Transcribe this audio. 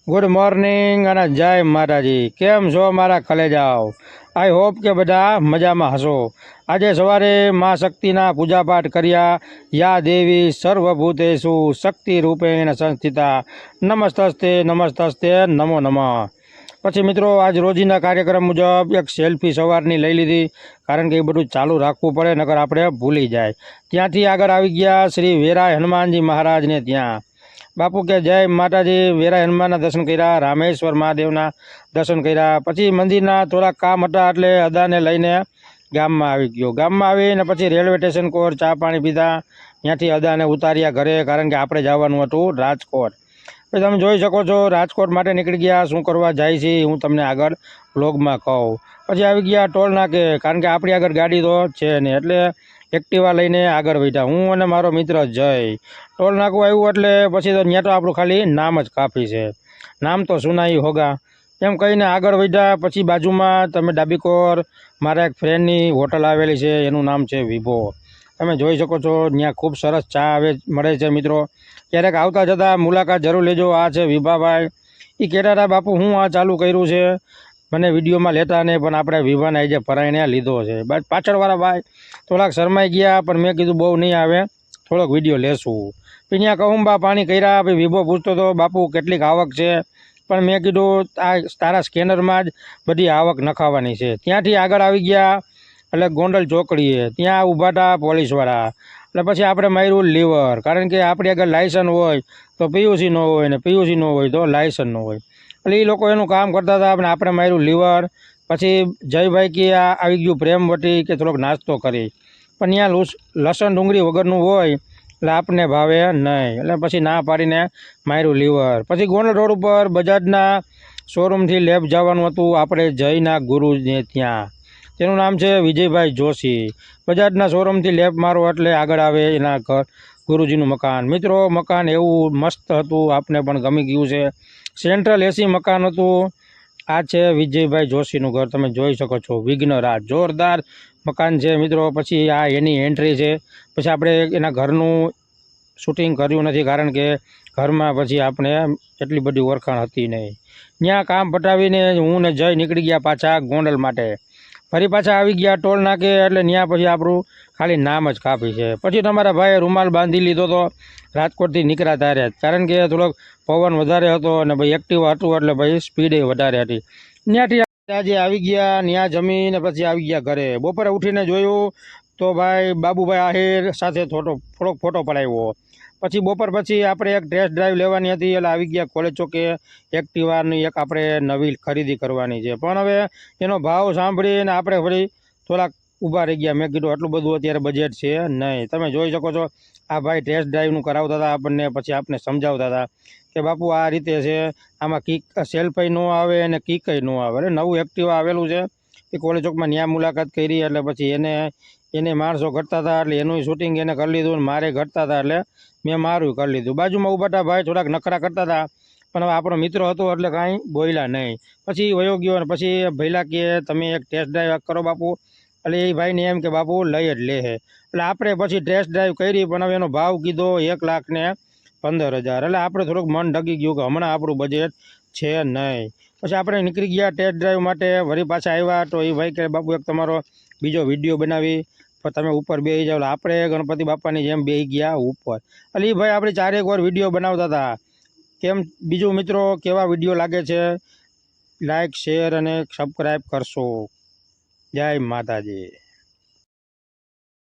Good morning અને જય માતાજી। કેમ છો મારા કલેજાઓ? આઈ હોપ કે બધા મજામાં હશો। આજે સવારે મા શક્તિના પૂજાપાઠ કર્યા। યા દેવી સર્વભૂતેષુ શક્તિ રૂપેણ સંસ્થિતા નમસ્તસ્તે નમસ્તસ્તે નમો નમઃ। પછી મિત્રો આજ રોજીના કાર્યક્રમ મુજબ એક સેલ્ફી સવારની લઈ લીધી, કારણ કે એ બધું ચાલુ રાખવું પડે, નકર આપણે ભૂલી જાય। ત્યાંથી આગળ આવી ગયા શ્રી વેરાય હનુમાનજી મહારાજને ત્યાં। બાપુ કે જય માતાજી। વેરાય હનુમાનના દર્શન કર્યા, રામેશ્વર મહાદેવના દર્શન કર્યા। પછી મંદિરના થોડા કામ હતા એટલે અદાને લઈને ગામમાં આવી ગયો। ગામમાં આવીને પછી રેલવે સ્ટેશન કોર ચા પાણી પીધા, ત્યાંથી અદાને ઉતાર્યા ઘરે, કારણ કે આપણે જવાનું હતું રાજકોટ। પછી તમે જોઈ શકો છો રાજકોટ માટે નીકળી ગયા। શું કરવા જાય છે હું તમને આગળ બ્લોગમાં કહું। પછી આવી ગયા ટોલ નાકે, કારણ કે આપણી આગળ ગાડી તો છે નહીં, એટલે એક્ટિવા લઈને આગળ વધ્યા હું અને મારો મિત્ર જય। ટોલ નાકું આવ્યું એટલે પછી તો ત્યાં તો આપણું ખાલી નામ જ કાફી છે, નામ તો સુનાઈ હોગા એમ કહીને આગળ વધ્યા। પછી બાજુમાં તમે ડાબીકોર મારા એક ફ્રેન્ડની હોટલ આવેલી છે, એનું નામ છે વિભો। તમે જોઈ શકો છો ત્યાં ખૂબ સરસ ચા મળે છે મિત્રો। ક્યારેક આવતા જતાં મુલાકાત જરૂર લેજો। આ છે વિભાભાઈ। એ કહેતા હતા બાપુ હું આ ચાલુ કર્યું છે, મને વિડીયોમાં લેતા નહીં, પણ આપણે વિભાને આજે પરાયણે લીધો છે। બસ પાછળવાળા ભાઈ થોડાક શરમાઈ ગયા, પણ મેં કીધું બહુ નહીં આવે, થોડોક વિડીયો લેશું। પછી ત્યાં કહુંબા પાણી કર્યા। પછી વિભો પૂછતો હતો બાપુ કેટલીક આવક છે, પણ મેં કીધું આ તારા સ્કેનરમાં જ બધી આવક નખાવાની છે। ત્યાંથી આગળ આવી ગયા એટલે ગોંડલ ચોકડીએ, ત્યાં ઊભા હતા પોલીસવાળા। એટલે પછી આપણે માર્યું લીવર, કારણ કે આપણી આગળ લાયસન્સ હોય તો પીયુસી ન હોય, ને પીયુસી ન હોય તો લાયસન્સ ન હોય, એટલે એ લોકો એનું કામ કરતા હતા, પણ આપણે માર્યું લીવર। પછી જયભાઈ કે આ આવી ગયું પ્રેમવટી કે થોડોક નાસ્તો કરી, પણ ત્યાં લસણ ડુંગળી વગરનું હોય એટલે આપને ભાવે નહીં, એટલે પછી ના પાડીને માર્યું લીવર। પછી ગોંડલ રોડ ઉપર બજાજના શોરૂમથી લેબ જવાનું હતું આપણે જયના ગુરુને ત્યાં, તેનું નામ છે વિજયભાઈ જોશી। બજાજના શોરૂમથી લેબ મારો એટલે આગળ આવે એના ઘર ગુરુજીનું મકાન। મિત્રો મકાન એવું મસ્ત હતું, આપને પણ ગમી ગયું છે। સેન્ટ્રલ એસી મકાન હતું। આ છે વિજયભાઈ જોશીનું ઘર, તમે જોઈ શકો છો, વિઘ્નરાજ, જોરદાર મકાન છે મિત્રો। પછી આ એની એન્ટ્રી છે। પછી આપણે એના ઘરનું શૂટિંગ કર્યું નથી, કારણ કે ઘરમાં પછી આપણે એટલી બધી ઓળખાણ હતી નહીં। ત્યાં કામ પટાવીને હું ને જય નીકળી ગયા પાછા ગોંડલ માટે। ફરી પાછા આવી ગયા ટોલ નાકે, એટલે ત્યાં પછી આપણું ખાલી નામ જ કાફી છે। પછી તમારા ભાઈએ રૂમાલ બાંધી લીધો હતો રાજકોટથી નીકળ્યા ત્યારે, કારણ કે થોડોક પવન વધારે હતો અને ભાઈ એક્ટિવા હતું એટલે ભાઈ સ્પીડે વધારે હતી। ત્યાંથી આજે આવી ગયા, ત્યાં જમીને પછી આવી ગયા ઘરે। બપોરે ઉઠીને જોયું તો ભાઈ બાબુભાઈ આહિર સાથે થોડોક ફોટો પડાવ્યો। પછી બપોર પછી આપણે એક ટેસ્ટ ડ્રાઈવ લેવાની હતી, એટલે આવી ગયા કોલેજ ચોકે। એક્ટિવાની એક આપણે નવી ખરીદી કરવાની છે, પણ હવે એનો ભાવ સાંભળીને આપણે ફરી થોડાક ઊભા રહી ગયા। મેં કીધું આટલું બધું અત્યારે બજેટ છે નહીં। તમે જોઈ શકો છો આ ભાઈ ટેસ્ટ ડ્રાઈવનું કરાવતા હતા આપણને, પછી આપણે સમજાવતા હતા કે બાપુ આ રીતે છે, આમાં કિક સેલ્ફઈ ન આવે અને કિકઈ ન આવે। એટલે નવું એક્ટિવા આવેલું છે એ કોલેજ ચોકમાં, ત્યાં મુલાકાત કરી, એટલે પછી એને માણસો ઘટતા હતા એટલે એનું શૂટિંગ એને કરી લીધું, અને મારે ઘટતા હતા એટલે મેં મારું કરી લીધું। બાજુમાં ઊભા હતા ભાઈ થોડાક નખરા કરતા હતા, પણ હવે આપણો મિત્ર હતો એટલે કાંઈ બોલ્યા નહીં। પછી વયો ગયો, અને પછી ભઈલા કે તમે એક ટેસ્ટ ડ્રાઈવ કરો બાપુ, એટલે એ ભાઈને એમ કે બાપુ લઈ જ લે છે। એટલે આપણે પછી ટેસ્ટ ડ્રાઈવ કરી, પણ હવે એનો ભાવ કીધો 1,15,000। એટલે આપણે થોડુંક મન ઢગી ગયું કે હમણાં આપણું બજેટ છે નહીં। પછી આપણે નીકળી ગયા ટેસ્ટ ડ્રાઈવ માટે। વળી પાછા આવ્યા તો એ ભાઈ કે બાપુ એક તમારો બીજો વિડીયો બનાવી, પણ તમે ઉપર બેસી જાઓ। આપણે ગણપતિ બાપાની જેમ બેસી ગયા ઉપર। એટલે એ ભાઈ આપણે 4 વાર વિડીયો બનાવતા હતા। કેમ બીજું મિત્રો કેવા વિડીયો લાગે છે, લાઈક શેર અને સબસ્ક્રાઈબ કરશો। જય માતાજી।